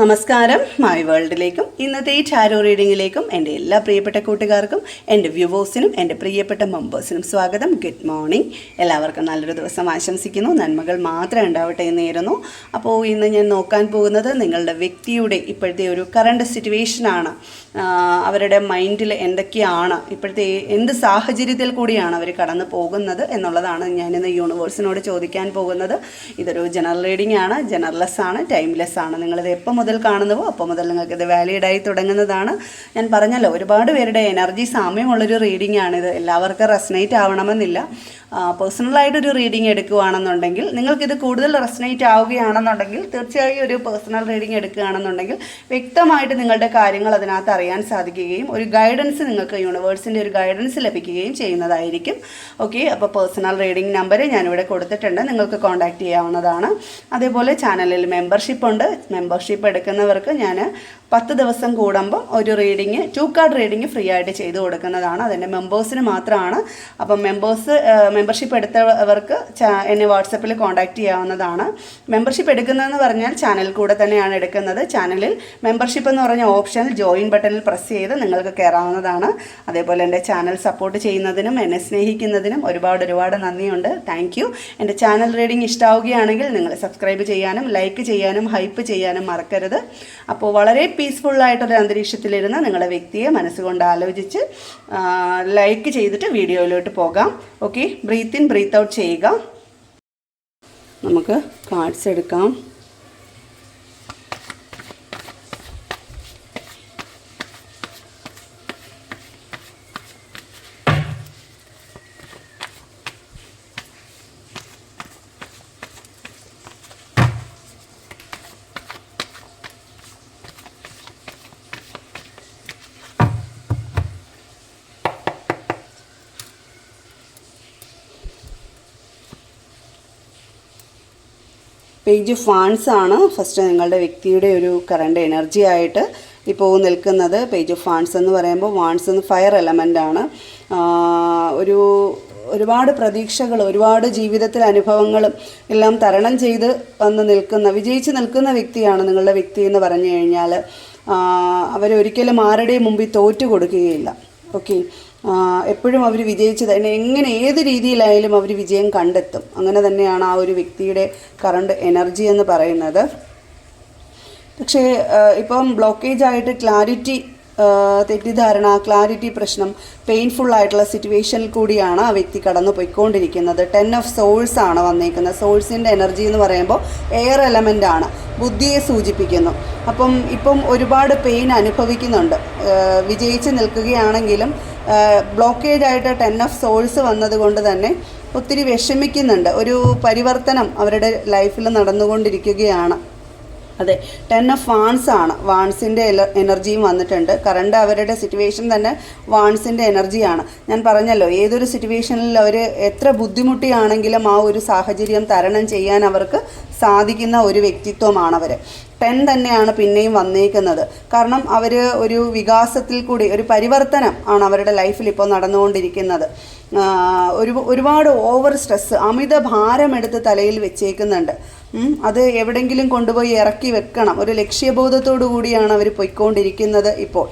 നമസ്കാരം മൈ വേൾഡിലേക്കും ഇന്നത്തെ ഈ ടാരോ റീഡിങ്ങിലേക്കും എൻ്റെ എല്ലാ പ്രിയപ്പെട്ട കൂട്ടുകാർക്കും എൻ്റെ വ്യൂവേഴ്സിനും എൻ്റെ പ്രിയപ്പെട്ട മെമ്പേഴ്സിനും സ്വാഗതം. Good morning. എല്ലാവർക്കും നല്ലൊരു ദിവസം ആശംസിക്കുന്നു. നന്മകൾ മാത്രം ഉണ്ടാവട്ടെ എന്ന് നേരുന്നു. അപ്പോൾ ഇന്ന് ഞാൻ നോക്കാൻ പോകുന്നത് നിങ്ങളുടെ വ്യക്തിയുടെ ഇപ്പോഴത്തെ ഒരു കറണ്ട് സിറ്റുവേഷനാണ്. അവരുടെ മൈൻഡിൽ എന്തൊക്കെയാണ്, ഇപ്പോഴത്തെ എന്ത് സാഹചര്യത്തിൽ കൂടിയാണ് അവർ കടന്നു പോകുന്നത് എന്നുള്ളതാണ് ഞാനിന്ന് യൂണിവേഴ്സിനോട് ചോദിക്കാൻ പോകുന്നത്. ഇതൊരു ജനറൽ റീഡിംഗ് ആണ്, ജനറൽലെസ് ആണ്, ടൈംലെസ് ആണ്. നിങ്ങളിത് എപ്പോൾ മുതൽ കാണുന്നുവോ അപ്പോൾ മുതൽ നിങ്ങൾക്കിത് വാലിഡായി തുടങ്ങുന്നതാണ്. ഞാൻ പറഞ്ഞല്ലോ, ഒരുപാട് പേരുടെ എനർജി സാമ്യമുള്ളൊരു റീഡിംഗ് ആണിത്. എല്ലാവർക്കും റെസനേറ്റ് ആവണമെന്നില്ല. പേഴ്സണലായിട്ടൊരു റീഡിംഗ് എടുക്കുകയാണെന്നുണ്ടെങ്കിൽ, നിങ്ങൾക്കിത് കൂടുതൽ റെസനേറ്റ് ആവുകയാണെന്നുണ്ടെങ്കിൽ തീർച്ചയായും ഒരു പേഴ്സണൽ റീഡിംഗ് എടുക്കുകയാണെന്നുണ്ടെങ്കിൽ വ്യക്തമായിട്ട് നിങ്ങളുടെ കാര്യങ്ങൾ അതിനകത്ത് അറിയാൻ സാധിക്കുകയും ഒരു ഗൈഡൻസ് നിങ്ങൾക്ക് യൂണിവേഴ്സിൻ്റെ ഒരു ഗൈഡൻസ് ലഭിക്കുകയും ചെയ്യുന്നതായിരിക്കും. ഓക്കെ, അപ്പോൾ പേഴ്സണൽ റീഡിംഗ് നമ്പർ ഞാനിവിടെ കൊടുത്തിട്ടുണ്ട്, നിങ്ങൾക്ക് കോൺടാക്റ്റ് ചെയ്യാവുന്നതാണ്. അതേപോലെ ചാനലിൽ മെമ്പർഷിപ്പ് ഉണ്ട്. മെമ്പർഷിപ്പ് എടുക്കുന്നവർക്ക് ഞാൻ 10 ദിവസം കൂടുമ്പോൾ ഒരു റീഡിങ് 2 കാർഡ് റീഡിങ് ഫ്രീ ആയിട്ട് ചെയ്തു കൊടുക്കുന്നതാണ്. അതെൻ്റെ മെമ്പേഴ്സിന് മാത്രമാണ്. അപ്പം മെമ്പർഷിപ്പ് എടുത്തവർക്ക് എന്നെ വാട്സപ്പിൽ കോൺടാക്റ്റ് ചെയ്യാവുന്നതാണ്. മെമ്പർഷിപ്പ് എടുക്കുന്നതെന്ന് പറഞ്ഞാൽ ചാനലിൽ കൂടെ തന്നെയാണ് എടുക്കുന്നത്. ചാനലിൽ മെമ്പർഷിപ്പ് എന്ന് പറഞ്ഞ ഓപ്ഷൻ ജോയിൻ ബട്ടണിൽ പ്രസ് ചെയ്ത് നിങ്ങൾക്ക് കയറാവുന്നതാണ്. അതേപോലെ എൻ്റെ ചാനൽ സപ്പോർട്ട് ചെയ്യുന്നതിനും എന്നെ സ്നേഹിക്കുന്നതിനും ഒരുപാട് നന്ദിയുണ്ട്. Thank you. എൻ്റെ ചാനൽ റീഡിംഗ് ഇഷ്ടമാവുകയാണെങ്കിൽ നിങ്ങൾ സബ്സ്ക്രൈബ് ചെയ്യാനും ലൈക്ക് ചെയ്യാനും ഹൈപ്പ് ചെയ്യാനും മറക്കരുത്. അപ്പോൾ വളരെ പീസ്ഫുള്ളായിട്ടൊരു അന്തരീക്ഷത്തിലിരുന്ന് നിങ്ങളുടെ വ്യക്തിയെ മനസ്സുകൊണ്ട് ആലോചിച്ച് ലൈക്ക് ചെയ്തിട്ട് വീഡിയോയിലോട്ട് പോകാം. Okay, breathe in breathe out ചെയ്യുക. നമുക്ക് കാർഡ്സ് എടുക്കാം. പേജ് ഓഫ് വാൻസ് ആണ് ഫസ്റ്റ് നിങ്ങളുടെ വ്യക്തിയുടെ ഒരു കറണ്ട് എനർജി ആയിട്ട് ഇപ്പോൾ നിൽക്കുന്നത്. പേജ് ഓഫ് വാൻസ് എന്ന് പറയുമ്പോൾ വാൻസ് എന്ന് ഫയർ എലമെൻ്റ് ആണ്. ഒരുപാട് പ്രതീക്ഷകൾ, ഒരുപാട് ജീവിതത്തിൽ അനുഭവങ്ങളും എല്ലാം തരണം ചെയ്ത് വിജയിച്ച് നിൽക്കുന്ന വ്യക്തിയാണ് നിങ്ങളുടെ വ്യക്തി എന്ന് പറഞ്ഞു കഴിഞ്ഞാൽ. അവരൊരിക്കലും ആരുടെയും മുമ്പിൽ തോറ്റു കൊടുക്കുകയില്ല. ഓക്കെ, എപ്പോഴും അവർ വിജയിച്ച് തന്നെ എങ്ങനെ ഏത് രീതിയിലായാലും അവർ വിജയം കണ്ടെത്തും. അങ്ങനെ തന്നെയാണ് ആ ഒരു വ്യക്തിയുടെ കറണ്ട് എനർജി എന്ന് പറയുന്നത്. പക്ഷേ ഇപ്പം ബ്ലോക്കേജ് ആയിട്ട് തെറ്റിദ്ധാരണ, ക്ലാരിറ്റി പ്രശ്നം, പെയിൻഫുള്ളായിട്ടുള്ള സിറ്റുവേഷനിൽ കൂടിയാണ് ആ വ്യക്തി കടന്നു പോയിക്കൊണ്ടിരിക്കുന്നത്. 10 ഓഫ് സോൾസ് ആണ് വന്നേക്കുന്നത്. സോൾസിൻ്റെ എനർജി എന്ന് പറയുമ്പോൾ എയർ എലമെൻ്റ് ആണ്, ബുദ്ധിയെ സൂചിപ്പിക്കുന്നു. ഇപ്പം ഒരുപാട് പെയിൻ അനുഭവിക്കുന്നുണ്ട്. വിജയിച്ച് നിൽക്കുകയാണെങ്കിലും ബ്ലോക്കേജ് ആയിട്ട് 10 ഓഫ് സോൾസ് വന്നതുകൊണ്ട് തന്നെ ഒത്തിരി വിഷമിക്കുന്നുണ്ട്. ഒരു പരിവർത്തനം അവരുടെ ലൈഫിൽ നടന്നുകൊണ്ടിരിക്കുകയാണ്. അതെ, 10 ഓഫ് വാൺസ് ആണ്. വാൺസിൻ്റെ എനർജിയും വന്നിട്ടുണ്ട്. കറണ്ട് അവരുടെ സിറ്റുവേഷൻ തന്നെ വാൺസിൻ്റെ എനർജിയാണ്. ഞാൻ പറഞ്ഞല്ലോ, ഏതൊരു സിറ്റുവേഷനിൽ അവർ എത്ര ബുദ്ധിമുട്ടിയാണെങ്കിലും ആ ഒരു സാഹചര്യം തരണം ചെയ്യാൻ അവർക്ക് സാധിക്കുന്ന ഒരു വ്യക്തിത്വമാണവർ. 10 തന്നെയാണ് പിന്നെയും വന്നേക്കുന്നത്. കാരണം അവർ ഒരു വികാസത്തിൽ കൂടി ഒരു പരിവർത്തനം ആണ് അവരുടെ ലൈഫിൽ ഇപ്പോൾ നടന്നുകൊണ്ടിരിക്കുന്നത്. ഒരുപാട് ഓവർ സ്ട്രെസ്സ്, അമിത ഭാരമെടുത്ത് തലയിൽ വെച്ചേക്കുന്നുണ്ട്. അത് എവിടെയെങ്കിലും കൊണ്ടുപോയി ഇറക്കി വെക്കണം. ഒരു ലക്ഷ്യബോധത്തോടു കൂടിയാണ് അവർ പോയിക്കൊണ്ടിരിക്കുന്നത് ഇപ്പോൾ.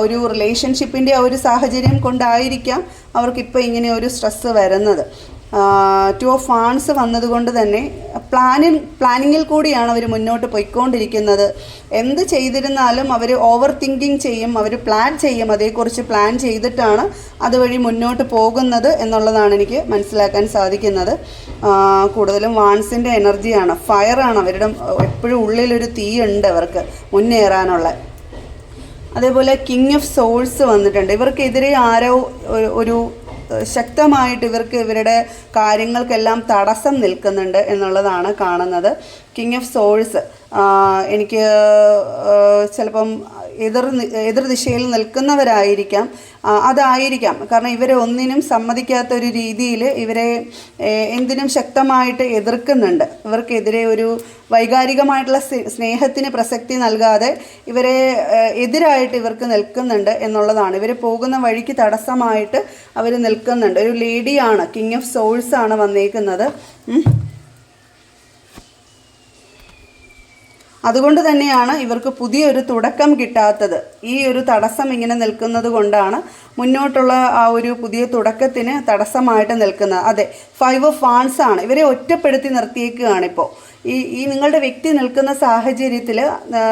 ഒരു റിലേഷൻഷിപ്പിൻ്റെ ഒരു സാഹചര്യം കൊണ്ടായിരിക്കാം അവർക്കിപ്പോൾ ഇങ്ങനെ ഒരു സ്ട്രെസ്സ് വരുന്നത്. 2 ഓഫ് വാൺസ് വന്നതുകൊണ്ട് തന്നെ പ്ലാനിങ്ങിൽ കൂടിയാണ് അവർ മുന്നോട്ട് പോയിക്കൊണ്ടിരിക്കുന്നത്. എന്ത് ചെയ്തിരുന്നാലും അവർ ഓവർ തിങ്കിങ് ചെയ്യും, അവർ പ്ലാൻ ചെയ്യും. അതേക്കുറിച്ച് പ്ലാൻ ചെയ്തിട്ടാണ് അതുവഴി മുന്നോട്ട് പോകുന്നത് എന്നുള്ളതാണ് എനിക്ക് മനസ്സിലാക്കാൻ സാധിക്കുന്നത്. കൂടുതലും വാൺസിൻ്റെ എനർജിയാണ്, ഫയറാണ്. അവരുടെ എപ്പോഴും ഉള്ളിലൊരു തീയുണ്ട് അവർക്ക് മുന്നേറാനുള്ള. അതേപോലെ കിങ് ഓഫ് സോൾസ് വന്നിട്ടുണ്ട്. ഇവർക്കെതിരെ ആരോ ഒരു ശക്തമായിട്ട് ഇവരുടെ കാര്യങ്ങൾക്കെല്ലാം തടസ്സം നിൽക്കുന്നുണ്ട് എന്നുള്ളതാണ് കാണുന്നത്. കിങ് ഓഫ് സോൾസ് എനിക്ക് ചിലപ്പം എതിർ ദിശയിൽ നിൽക്കുന്നവരായിരിക്കാം. അതായിരിക്കാം. കാരണം ഇവരെ ഒന്നിനും സമ്മതിക്കാത്തൊരു രീതിയിൽ ഇവരെ എന്തിനും ശക്തമായിട്ട് എതിർക്കുന്നുണ്ട്. ഇവർക്കെതിരെ ഒരു വൈകാരികമായിട്ടുള്ള സ്നേഹത്തിന് പ്രസക്തി നൽകാതെ ഇവരെ എതിരായിട്ട് ഇവർക്ക് നിൽക്കുന്നുണ്ട് എന്നുള്ളതാണ്. ഇവർ പോകുന്ന വഴിക്ക് തടസ്സമായിട്ട് അവർ നിൽക്കുന്നുണ്ട്. ഒരു ലേഡിയാണ്, കിങ് ഓഫ് സോൾസ് ആണ് വന്നേക്കുന്നത്. അതുകൊണ്ട് തന്നെയാണ് ഇവർക്ക് പുതിയൊരു തുടക്കം കിട്ടാത്തത്. ഈ ഒരു തടസ്സം ഇങ്ങനെ നിൽക്കുന്നത് കൊണ്ടാണ് മുന്നോട്ടുള്ള ആ ഒരു പുതിയ തുടക്കത്തിന് തടസ്സമായിട്ട് നിൽക്കുന്നത്. അതെ, 5 ഓഫ് വാൺസ് ആണ്. ഇവരെ ഒറ്റപ്പെടുത്തി നിർത്തിയേക്കുകയാണിപ്പോൾ. ഈ നിങ്ങളുടെ വ്യക്തി നിൽക്കുന്ന സാഹചര്യത്തിൽ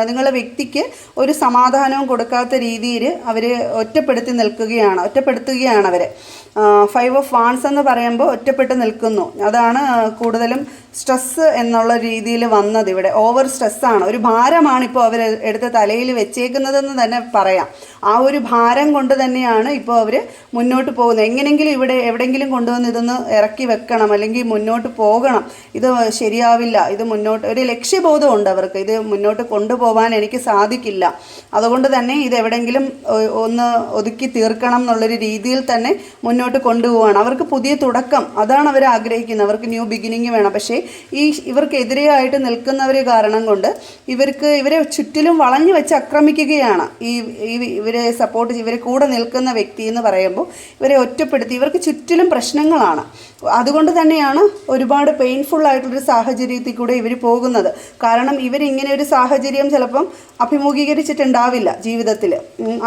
നിങ്ങളുടെ വ്യക്തിക്ക് ഒരു സമാധാനവും കൊടുക്കാത്ത രീതിയിൽ അവർ ഒറ്റപ്പെടുത്തുകയാണ് അവർ. 5 ഓഫ് വാൺസ് എന്ന് പറയുമ്പോൾ ഒറ്റപ്പെട്ട് നിൽക്കുന്നു. അതാണ് കൂടുതലും സ്ട്രെസ്സ് എന്നുള്ള രീതിയിൽ വന്നത്. ഇവിടെ ഓവർ സ്ട്രെസ്സാണ്, ഒരു ഭാരമാണ് ഇപ്പോൾ അവർ എടുത്ത് തലയിൽ വെച്ചേക്കുന്നതെന്ന് തന്നെ പറയാം. ആ ഒരു ഭാരം കൊണ്ട് തന്നെയാണ് ഇപ്പോൾ അവർ മുന്നോട്ട് പോകുന്നത്. എങ്ങനെയെങ്കിലും ഇവിടെ എവിടെയെങ്കിലും കൊണ്ടുവന്ന് ഇതൊന്ന് ഇറക്കി വെക്കണം, അല്ലെങ്കിൽ മുന്നോട്ട് പോകണം, ഇത് ശരിയാവില്ല, ഇത് മുന്നോട്ട് ഒരു ലക്ഷ്യബോധമുണ്ട് അവർക്ക്, ഇത് മുന്നോട്ട് കൊണ്ടുപോകാൻ എനിക്ക് സാധിക്കില്ല, അതുകൊണ്ട് തന്നെ ഇത് എവിടെയെങ്കിലും ഒന്ന് ഒതുക്കി തീർക്കണം എന്നുള്ളൊരു രീതിയിൽ തന്നെ മുന്നോട്ട് കൊണ്ടുപോവാണ്. അവർക്ക് പുതിയ തുടക്കം, അതാണ് അവർ ആഗ്രഹിക്കുന്നത്. അവർക്ക് ന്യൂ ബിഗിനിങ് വേണം. പക്ഷേ ഇവർക്കെതിരെയായിട്ട് നിൽക്കുന്നവരെ കാരണം കൊണ്ട് ഇവരെ ചുറ്റിലും വളഞ്ഞു വെച്ച് ആക്രമിക്കുകയാണ്. ഇവരെ സപ്പോർട്ട് ഇവരെ കൂടെ നിൽക്കുന്ന വ്യക്തി എന്ന് പറയുമ്പോൾ ഇവരെ ഒറ്റപ്പെടുത്തി ഇവർക്ക് ചുറ്റിലും പ്രശ്നങ്ങളാണ്. അതുകൊണ്ട് തന്നെയാണ് ഒരുപാട് പെയിൻഫുൾ ആയിട്ടുള്ളൊരു സാഹചര്യത്തിൽ കൂടെ ഇവർ പോകുന്നത്. കാരണം ഇവരിങ്ങനെ ഒരു സാഹചര്യം ചിലപ്പം അഭിമുഖീകരിച്ചിട്ടുണ്ടാവില്ല ജീവിതത്തിൽ.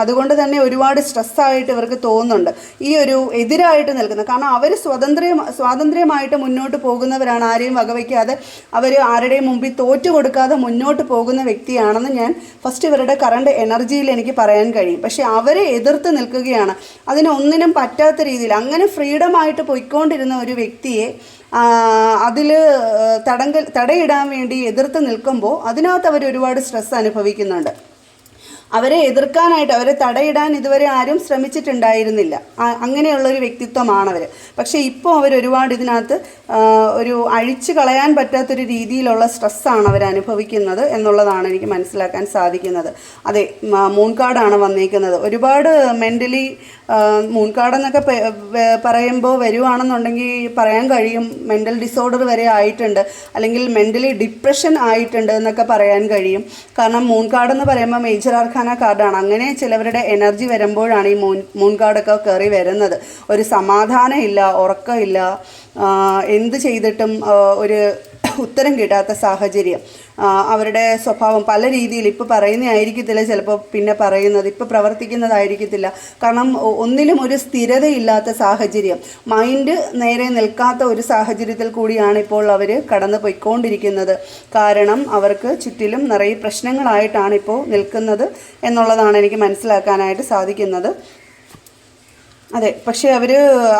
അതുകൊണ്ട് തന്നെ ഒരുപാട് സ്ട്രെസ്സായിട്ട് ഇവർക്ക് തോന്നുന്നുണ്ട്. ഈ ഒരു എതിരായിട്ട് നിൽക്കുന്നത്, കാരണം അവർ സ്വാതന്ത്ര്യമായിട്ട് മുന്നോട്ട് പോകുന്നവരാണ്. ആരെയും വകവയ്ക്കാതെ അവർ ആരുടെയും മുമ്പിൽ തോറ്റു കൊടുക്കാതെ മുന്നോട്ട് പോകുന്ന വ്യക്തിയാണെന്ന് ഞാൻ ഫസ്റ്റ് ഇവരുടെ കറണ്ട് എനർജിയിൽ എനിക്ക് പറയാൻ കഴിയും. പക്ഷേ അവരെ എതിർത്ത് നിൽക്കുകയാണ്. അതിനൊന്നിനും പറ്റാത്ത രീതിയിൽ അങ്ങനെ ഫ്രീഡമായിട്ട് പോയിക്കൊണ്ടിരുന്ന ഒരു വ്യക്തിയെ അതിൽ തടയിടാൻ വേണ്ടി എതിർത്ത് നിൽക്കുമ്പോൾ അതിനകത്ത് അവർ ഒരുപാട് സ്ട്രെസ് അനുഭവിക്കുന്നുണ്ട്. അവരെ എതിർക്കാനായിട്ട്, അവരെ തടയിടാൻ ഇതുവരെ ആരും ശ്രമിച്ചിട്ടുണ്ടായിരുന്നില്ല. അങ്ങനെയുള്ളൊരു വ്യക്തിത്വമാണവർ. പക്ഷേ ഇപ്പോൾ ഒരുപാട് ഇതിനകത്ത് ഒരു അഴിച്ചു കളയാൻ പറ്റാത്തൊരു രീതിയിലുള്ള സ്ട്രെസ്സാണ് അവർ അനുഭവിക്കുന്നത് എന്നുള്ളതാണ് എനിക്ക് മനസ്സിലാക്കാൻ സാധിക്കുന്നത്. അതെ, മൂൺ കാർഡാണ് വന്നിരിക്കുന്നത്. ഒരുപാട് മെൻ്റലി മൂൺ കാർഡ് എന്നൊക്കെ പറയുമ്പോൾ വരുവാണെന്നുണ്ടെങ്കിൽ പറയാൻ കഴിയും മെൻ്റൽ ഡിസോർഡർ വരെ ആയിട്ടുണ്ട്, അല്ലെങ്കിൽ മെൻ്റലി ഡിപ്രഷൻ ആയിട്ടുണ്ട് എന്നൊക്കെ പറയാൻ കഴിയും. കാരണം മൂൺ കാർഡ് എന്ന് പറയുമ്പോൾ മേജർ ആർക്കാന കാർഡാണ്. അങ്ങനെ ചിലവരുടെ എനർജി വരുമ്പോഴാണ് ഈ മൂൺ കാർഡൊക്കെ കയറി വരുന്നത്. ഒരു സമാധാനം ഇല്ല, ഉറക്കമില്ല, എന്ത് ചെയ്തിട്ടും ഒരു ഉത്തരം കിട്ടാത്ത സാഹചര്യം. അവരുടെ സ്വഭാവം പല രീതിയിൽ ഇപ്പോൾ പറയുന്നതായിരിക്കത്തില്ല, ചിലപ്പോൾ പിന്നെ പറയുന്നത്, ഇപ്പോൾ പ്രവർത്തിക്കുന്നതായിരിക്കത്തില്ല. കാരണം ഒന്നിലും ഒരു സ്ഥിരതയില്ലാത്ത സാഹചര്യം, മൈൻഡ് നേരെ നിൽക്കാത്ത ഒരു സാഹചര്യത്തിൽ കൂടിയാണ് ഇപ്പോൾ അവർ കടന്നു പോയിക്കൊണ്ടിരിക്കുന്നത്. കാരണം അവർക്ക് ചുറ്റിലും നിറയെ പ്രശ്നങ്ങളായിട്ടാണ് ഇപ്പോൾ നിൽക്കുന്നത് എന്നുള്ളതാണ് എനിക്ക് മനസ്സിലാക്കാനായിട്ട് സാധിക്കുന്നത്. അതെ, പക്ഷേ അവർ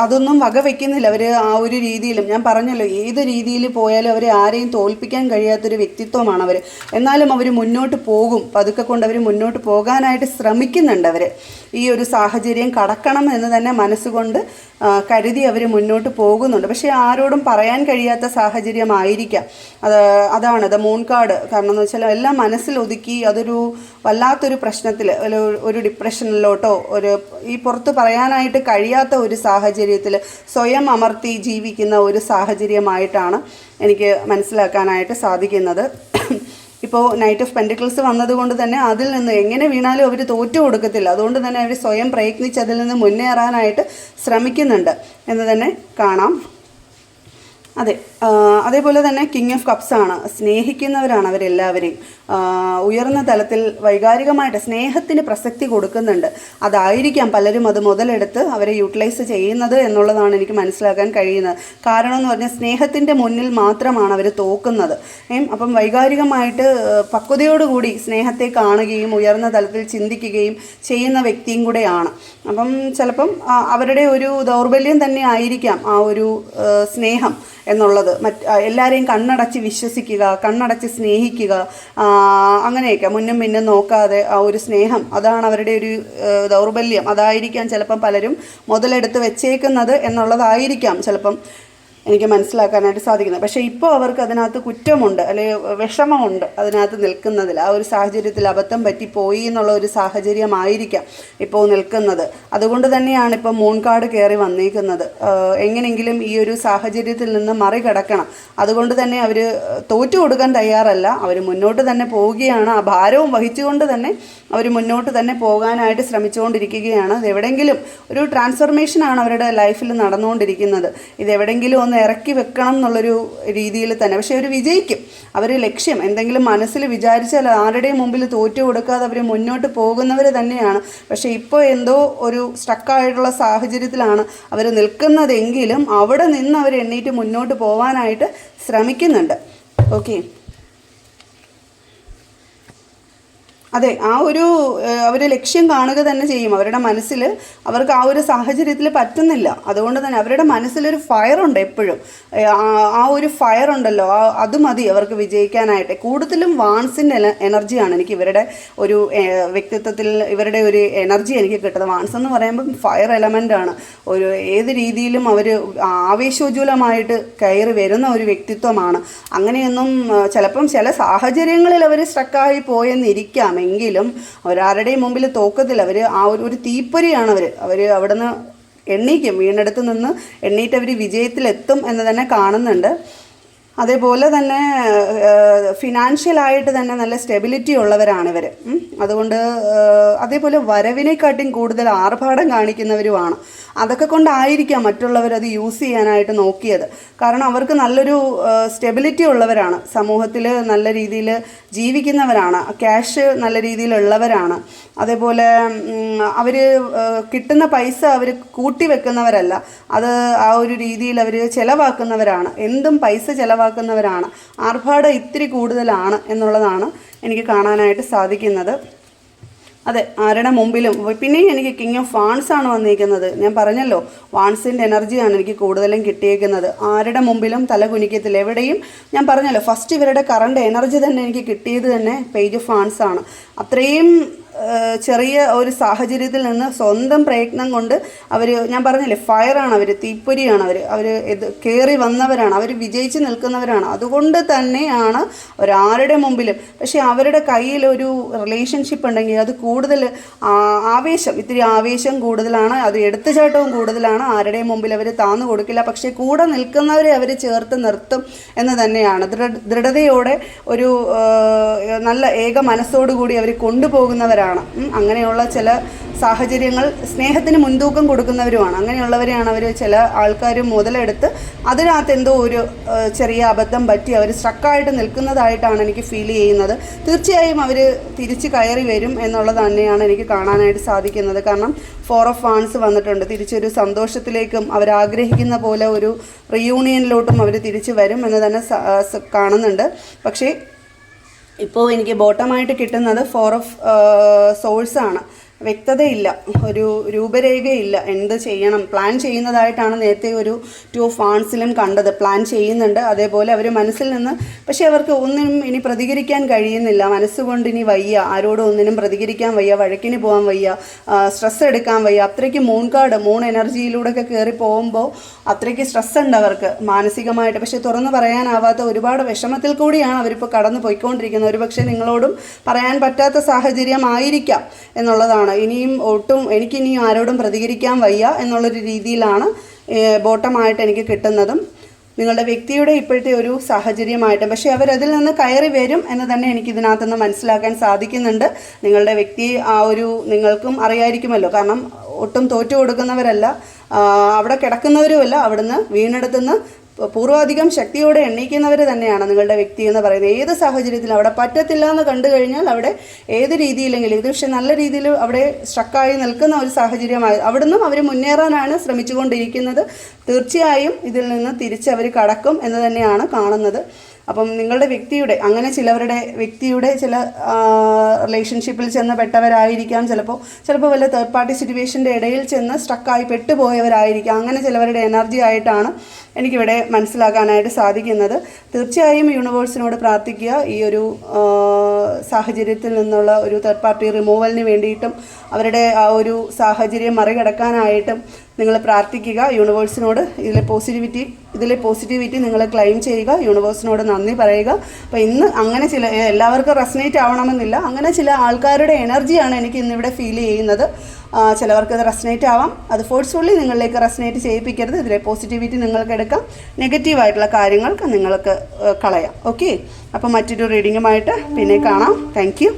അതൊന്നും വകവയ്ക്കുന്നില്ല. അവർ ആ ഒരു രീതിയിലും, ഞാൻ പറഞ്ഞല്ലോ, ഏത് രീതിയിൽ പോയാലും അവരെ ആരെയും തോൽപ്പിക്കാൻ കഴിയാത്തൊരു വ്യക്തിത്വമാണ് അവർ. എന്നാലും അവർ മുന്നോട്ട് പോകും, പതുക്കെ കൊണ്ട് അവർ മുന്നോട്ട് പോകാനായിട്ട് ശ്രമിക്കുന്നുണ്ട്. അവർ ഈ ഒരു സാഹചര്യം കടക്കണം എന്ന് തന്നെ മനസ്സുകൊണ്ട് കരുതി അവർ മുന്നോട്ട് പോകുന്നുണ്ട്. പക്ഷേ ആരോടും പറയാൻ കഴിയാത്ത സാഹചര്യമായിരിക്കാം. അതാണ് ദ മൂൺ കാർഡ്. കാരണം എന്ന് വെച്ചാൽ എല്ലാം മനസ്സിൽ ഒതുക്കി അതൊരു വല്ലാത്തൊരു പ്രശ്നത്തിൽ, ഒരു ഡിപ്രഷനിലോട്ടോ ഈ പുറത്ത് പറയാനായിട്ട് കഴിയാത്ത ഒരു സാഹചര്യത്തിൽ സ്വയം അമർത്തി ജീവിക്കുന്ന ഒരു സാഹചര്യമായിട്ടാണ് എനിക്ക് മനസ്സിലാക്കാനായിട്ട് സാധിക്കുന്നത്. ഇപ്പോൾ നൈറ്റ് ഓഫ് പെൻറ്റിക്കിൾസ് വന്നതുകൊണ്ട് തന്നെ അതിൽ നിന്ന് എങ്ങനെ വീണാലും അവർ തോറ്റു കൊടുക്കത്തില്ല. അതുകൊണ്ട് തന്നെ അവർ സ്വയം പ്രയത്നിച്ച് അതിൽ നിന്ന് മുന്നേറാനായിട്ട് ശ്രമിക്കുന്നുണ്ട് എന്ന് തന്നെ കാണാം. അതെ, അതേപോലെ തന്നെ കിങ് ഓഫ് കപ്സ് ആണ്. സ്നേഹിക്കുന്നവരാണ് അവരെല്ലാവരെയും. ഉയർന്ന തലത്തിൽ വൈകാരികമായിട്ട് സ്നേഹത്തിന് പ്രസക്തി കൊടുക്കുന്നുണ്ട്. അതായിരിക്കാം പലരും അത് മുതലെടുത്ത് അവരെ യൂട്ടിലൈസ് ചെയ്യുന്നത് എന്നുള്ളതാണ് എനിക്ക് മനസ്സിലാക്കാൻ കഴിയുന്നത്. കാരണം എന്ന് പറഞ്ഞാൽ സ്നേഹത്തിൻ്റെ മുന്നിൽ മാത്രമാണ് അവർ തോക്കുന്നത്. അപ്പം വൈകാരികമായിട്ട് പക്വതയോടുകൂടി സ്നേഹത്തെ കാണുകയും ഉയർന്ന തലത്തിൽ ചിന്തിക്കുകയും ചെയ്യുന്ന വ്യക്തിയും കൂടെയാണ്. അപ്പം ചിലപ്പം അവരുടെ ഒരു ദൗർബല്യം തന്നെ ആയിരിക്കാം ആ ഒരു സ്നേഹം എന്നുള്ളത്. എല്ലാവരെയും കണ്ണടച്ച് വിശ്വസിക്കുക, കണ്ണടച്ച് സ്നേഹിക്കുക, അങ്ങനെയൊക്കെ മുന്നും പിന്നും നോക്കാതെ ആ ഒരു സ്നേഹം, അതാണ് അവരുടെ ഒരു ദൗർബല്യം. അതായിരിക്കാം ചിലപ്പം പലരും മുതലെടുത്ത് വെച്ചേക്കുന്നത് എന്നുള്ളതായിരിക്കാം ചിലപ്പം എനിക്ക് മനസ്സിലാക്കാനായിട്ട് സാധിക്കുന്നത്. പക്ഷേ ഇപ്പോൾ അവർക്ക് അതിനകത്ത് കുറ്റമുണ്ട്, അല്ലെങ്കിൽ വിഷമമുണ്ട് അതിനകത്ത് നിൽക്കുന്നതിൽ. ആ ഒരു സാഹചര്യത്തിൽ അബദ്ധം പറ്റിപ്പോയി എന്നുള്ള ഒരു സാഹചര്യമായിരിക്കാം ഇപ്പോൾ നിൽക്കുന്നത്. അതുകൊണ്ട് തന്നെയാണ് ഇപ്പോൾ മൂൺ കാർഡ് കയറി വന്നിരിക്കുന്നത്. എങ്ങനെയെങ്കിലും ഈ ഒരു സാഹചര്യത്തിൽ നിന്ന് മറികടക്കണം. അതുകൊണ്ട് തന്നെ അവർ തോറ്റു കൊടുക്കാൻ തയ്യാറല്ല, അവർ മുന്നോട്ട് തന്നെ പോവുകയാണ്. ആ ഭാരവും വഹിച്ചുകൊണ്ട് തന്നെ അവർ മുന്നോട്ട് തന്നെ പോകാനായിട്ട് ശ്രമിച്ചുകൊണ്ടിരിക്കുകയാണ്. ഇതെവിടെയെങ്കിലും ഒരു ട്രാൻസ്ഫർമേഷനാണ് അവരുടെ ലൈഫിൽ നടന്നുകൊണ്ടിരിക്കുന്നത്. ഇതെവിടെയെങ്കിലും ഒന്ന് ഇറക്കി വെക്കണം എന്നുള്ളൊരു രീതിയിൽ തന്നെ. പക്ഷേ അവർ വിജയിക്കും. അവർ ലക്ഷ്യം എന്തെങ്കിലും മനസ്സിൽ വിചാരിച്ചാൽ ആരുടെയും മുമ്പിൽ തോറ്റു കൊടുക്കാതെ അവർ മുന്നോട്ട് പോകുന്നവർ തന്നെയാണ്. പക്ഷേ ഇപ്പോൾ എന്തോ ഒരു സ്റ്റക്കായിട്ടുള്ള സാഹചര്യത്തിലാണ് അവർ നിൽക്കുന്നതെങ്കിലും അവിടെ നിന്ന് അവർ എണ്ണീറ്റ് മുന്നോട്ട് പോകാനായിട്ട് ശ്രമിക്കുന്നുണ്ട്. ഓക്കെ, അതെ, ആ ഒരു അവർ ലക്ഷ്യം കാണുക തന്നെ ചെയ്യും. അവരുടെ മനസ്സിൽ അവർക്ക് ആ ഒരു സാഹചര്യത്തിൽ പറ്റുന്നില്ല. അതുകൊണ്ട് തന്നെ അവരുടെ മനസ്സിലൊരു ഫയറുണ്ട് എപ്പോഴും. ആ ഒരു ഫയർ ഉണ്ടല്ലോ, അത് മതി അവർക്ക് വിജയിക്കാനായിട്ട്. കൂടുതലും വാൺസിൻ്റെ എനർജിയാണ് എനിക്ക് ഇവരുടെ ഒരു വ്യക്തിത്വത്തിൽ, ഇവരുടെ ഒരു എനർജി എനിക്ക് കിട്ടുന്നത്. വാൺസ് എന്ന് പറയുമ്പം ഫയർ എലമെൻ്റ് ആണ്. ഒരു ഏത് രീതിയിലും അവർ ആവേശോജ്വലമായിട്ട് കയറി വരുന്ന ഒരു വ്യക്തിത്വമാണ്. അങ്ങനെയൊന്നും ചിലപ്പം ചില സാഹചര്യങ്ങളിൽ അവർ സ്ട്രക്കായി പോയെന്നിരിക്കാം, എങ്കിലും അവരാരുടെയും മുമ്പിൽ തോക്കത്തില്ല. അവർ ആ ഒരു തീപ്പൊരിയാണ്. അവർ അവിടെ നിന്ന് എണ്ണീക്കും, വീണെടുത്ത് നിന്ന് എണ്ണീറ്റ് അവർ വിജയത്തിലെത്തും എന്ന് തന്നെ കാണുന്നുണ്ട്. അതേപോലെ തന്നെ ഫിനാൻഷ്യലായിട്ട് തന്നെ നല്ല സ്റ്റെബിലിറ്റി ഉള്ളവരാണിവർ. അതുകൊണ്ട് അതേപോലെ വരവിനെക്കാട്ടിയും കൂടുതൽ ആർഭാടം കാണിക്കുന്നവരുമാണ്. അതൊക്കെ കൊണ്ടായിരിക്കാം മറ്റുള്ളവരത് യൂസ് ചെയ്യാനായിട്ട് നോക്കിയത്. കാരണം അവർക്ക് നല്ലൊരു സ്റ്റെബിലിറ്റി ഉള്ളവരാണ്, സമൂഹത്തിൽ നല്ല രീതിയിൽ ജീവിക്കുന്നവരാണ്, ക്യാഷ് നല്ല രീതിയിലുള്ളവരാണ്. അതേപോലെ അവർ കിട്ടുന്ന പൈസ അവർ കൂട്ടി വെക്കുന്നവരല്ല, അത് ആ ഒരു രീതിയിൽ അവർ ചിലവാക്കുന്നവരാണ്. എന്തും പൈസ ചിലവാക്കുന്നവരാണ്. ആർഭാടം ഇത്തിരി കൂടുതലാണ് എന്നുള്ളതാണ് എനിക്ക് കാണാനായിട്ട് സാധിക്കുന്നത്. അതെ, ആരുടെ മുമ്പിലും. പിന്നെയും എനിക്ക് കിങ് ഓഫ് വാൺസ് ആണ് വന്നിരിക്കുന്നത്. ഞാൻ പറഞ്ഞല്ലോ, വാൺസിൻ്റെ എനർജിയാണ് എനിക്ക് കൂടുതലും കിട്ടിയേക്കുന്നത്. ആരുടെ മുമ്പിലും തല കുനിക്കത്തില്ല, എവിടെയും. ഞാൻ പറഞ്ഞല്ലോ, ഫസ്റ്റ് ഇവരുടെ കറണ്ട് എനർജി തന്നെ എനിക്ക് കിട്ടിയത് തന്നെ പേജ് ഓഫ് വാൺസ് ആണ്. അത്രയും ചെറിയ ഒരു സാഹചര്യത്തിൽ നിന്ന് സ്വന്തം പ്രയത്നം കൊണ്ട് അവർ, ഞാൻ പറഞ്ഞില്ലേ, ഫയറാണ് അവർ, തീപ്പൊരിയാണ് അവർ കയറി വന്നവരാണ്, അവർ വിജയിച്ച് നിൽക്കുന്നവരാണ്. അതുകൊണ്ട് തന്നെയാണ് അവരാരുടെ മുമ്പിലും. പക്ഷേ അവരുടെ കയ്യിലൊരു റിലേഷൻഷിപ്പ് ഉണ്ടെങ്കിൽ അത് കൂടുതൽ ആവേശം, ഇത്തിരി ആവേശം കൂടുതലാണ്, അത് എടുത്തുചാട്ടവും കൂടുതലാണ്. ആരുടെയും മുമ്പിൽ അവർ താന്നു കൊടുക്കില്ല. പക്ഷേ കൂടെ നിൽക്കുന്നവരെ അവർ ചേർത്ത് നിർത്തും എന്ന് തന്നെയാണ്. ദൃഢതയോടെ ഒരു നല്ല ഏക മനസ്സോടുകൂടി അവർ കൊണ്ടുപോകുന്നവരാണ്. അങ്ങനെയുള്ള ചില സാഹചര്യങ്ങൾ സ്നേഹത്തിന് മുൻതൂക്കം കൊടുക്കുന്നവരുമാണ്. അങ്ങനെയുള്ളവരെയാണ് അവർ ചില ആൾക്കാർ മുതലെടുത്ത് അതിനകത്ത് എന്തോ ഒരു ചെറിയ അബദ്ധം പറ്റി അവർ സ്ട്രക്കായിട്ട് നിൽക്കുന്നതായിട്ടാണ് എനിക്ക് ഫീൽ ചെയ്യുന്നത്. തീർച്ചയായും അവർ തിരിച്ച് കയറി വരും എന്നുള്ളത് തന്നെയാണ് എനിക്ക് കാണാനായിട്ട് സാധിക്കുന്നത്. കാരണം 4 ഓഫ് വാൺസ് വന്നിട്ടുണ്ട്. തിരിച്ചൊരു സന്തോഷത്തിലേക്കും അവരാഗ്രഹിക്കുന്ന പോലെ ഒരു റിയൂണിയനിലോട്ടും അവർ തിരിച്ച് വരും എന്ന് തന്നെ കാണുന്നുണ്ട്. പക്ഷേ ഇപ്പോൾ എനിക്ക് ബോട്ടമായിട്ട് കിട്ടുന്നത് 4 ഓഫ് സോഴ്സാണ്. വ്യക്തതയില്ല, ഒരു രൂപരേഖയില്ല, എന്ത് ചെയ്യണം. പ്ലാൻ ചെയ്യുന്നതായിട്ടാണ് നേരത്തെ ഒരു 2 ഓഫ് വാൺസിലും കണ്ടത്. പ്ലാൻ ചെയ്യുന്നുണ്ട്. അതേപോലെ അവർ മനസ്സിൽ നിന്ന്, പക്ഷേ അവർക്ക് ഒന്നിനും ഇനി പ്രതികരിക്കാൻ കഴിയുന്നില്ല. മനസ്സുകൊണ്ട് ഇനി വയ്യ, ആരോടും ഒന്നിനും പ്രതികരിക്കാൻ വയ്യ, വഴക്കിന് പോകാൻ വയ്യ, സ്ട്രെസ് എടുക്കാൻ വയ്യ. അത്രയ്ക്ക് മൂൺ എനർജിയിലൂടെയൊക്കെ കയറി പോകുമ്പോൾ അത്രയ്ക്ക് സ്ട്രെസ് ഉണ്ട് അവർക്ക് മാനസികമായിട്ട്. പക്ഷേ തുറന്നു പറയാനാവാത്ത ഒരുപാട് വിഷമത്തിൽ കൂടിയാണ് അവരിപ്പോൾ കടന്നു പോയിക്കൊണ്ടിരിക്കുന്നത്. ഒരുപക്ഷെ നിങ്ങളോടും പറയാൻ പറ്റാത്ത സാഹചര്യമായിരിക്കാം എന്നുള്ളതാണ്. എനിക്കിനിയും ആരോടും പ്രതികരിക്കാൻ വയ്യ എന്നുള്ളൊരു രീതിയിലാണ് ബോട്ടമായിട്ട് എനിക്ക് കിട്ടുന്നതും. നിങ്ങളുടെ വ്യക്തിയുടെ ഇപ്പോഴത്തെ ഒരു സാഹചര്യമായിട്ട്. പക്ഷേ അവരതിൽ നിന്ന് കയറി വരും എന്ന് തന്നെ എനിക്കിതിനകത്തുനിന്ന് മനസ്സിലാക്കാൻ സാധിക്കുന്നുണ്ട്. നിങ്ങളുടെ വ്യക്തി നിങ്ങൾക്കും അറിയായിരിക്കുമല്ലോ. കാരണം ഒട്ടും തോറ്റു കൊടുക്കുന്നവരല്ല, അവിടെ കിടക്കുന്നവരുമല്ല, അവിടുന്ന് വീണെടുത്തുനിന്ന് പൂർവാധികം ശക്തിയോടെ എണ്ണീക്കുന്നവർ തന്നെയാണ് നിങ്ങളുടെ വ്യക്തി എന്ന് പറയുന്നത്. ഏത് സാഹചര്യത്തിലും അവിടെ പറ്റത്തില്ല എന്ന് കണ്ടു കഴിഞ്ഞാൽ അവിടെ ഏത് രീതിയിലെങ്കിലും, ഇത് പക്ഷേ നല്ല രീതിയിൽ അവിടെ സ്ട്രക്കായി നിൽക്കുന്ന ഒരു സാഹചര്യമായി അവിടുന്നും അവർ മുന്നേറാനാണ് ശ്രമിച്ചുകൊണ്ടിരിക്കുന്നത്. തീർച്ചയായും ഇതിൽ നിന്ന് തിരിച്ചവർ കടക്കും എന്ന് തന്നെയാണ് കാണുന്നത്. അപ്പം നിങ്ങളുടെ വ്യക്തിയുടെ, അങ്ങനെ ചിലവരുടെ വ്യക്തിയുടെ ചില റിലേഷൻഷിപ്പിൽ ചെന്ന് പെട്ടവരായിരിക്കാം. ചിലപ്പോൾ വല്ല തേർഡ് പാർട്ടി സിറ്റുവേഷൻ്റെ ഇടയിൽ ചെന്ന് സ്ട്രക്കായി പെട്ടുപോയവരായിരിക്കാം. അങ്ങനെ ചിലവരുടെ എനർജി ആയിട്ടാണ് എനിക്കിവിടെ മനസ്സിലാക്കാനായിട്ട് സാധിക്കുന്നത്. തീർച്ചയായും യൂണിവേഴ്സിനോട് പ്രാർത്ഥിക്കുക. ഈ ഒരു സാഹചര്യത്തിൽ നിന്നുള്ള ഒരു തേർഡ് പാർട്ടി റിമൂവലിന് വേണ്ടിയിട്ടും അവരുടെ ആ ഒരു സാഹചര്യം മറികടക്കാനായിട്ടും നിങ്ങൾ പ്രാർത്ഥിക്കുക. യൂണിവേഴ്സിനോട് ഇതിലെ പോസിറ്റിവിറ്റി നിങ്ങൾ ക്ലെയിം ചെയ്യുക. യൂണിവേഴ്സിനോട് നന്ദി പറയുക. അപ്പോൾ ഇന്ന് അങ്ങനെ എല്ലാവർക്കും റെസനേറ്റ് ആവണമെന്നില്ല. അങ്ങനെ ചില ആൾക്കാരുടെ എനർജിയാണ് എനിക്ക് ഇന്നിവിടെ ഫീൽ ചെയ്യുന്നത്. ചിലവർക്ക് അത് റെസനേറ്റ് ആവാം. അത് ഫോഴ്സ്ഫുള്ളി നിങ്ങളിലേക്ക് റെസനേറ്റ് ചെയ്യിപ്പിക്കരുത്. ഇതിലെ പോസിറ്റിവിറ്റി നിങ്ങൾക്ക് എടുക്കാം, നെഗറ്റീവായിട്ടുള്ള കാര്യങ്ങൾക്ക് നിങ്ങൾക്ക് കളയാം. ഓക്കെ, അപ്പോൾ മറ്റൊരു റീഡിങ്ങുമായിട്ട് പിന്നെ കാണാം. Thank you.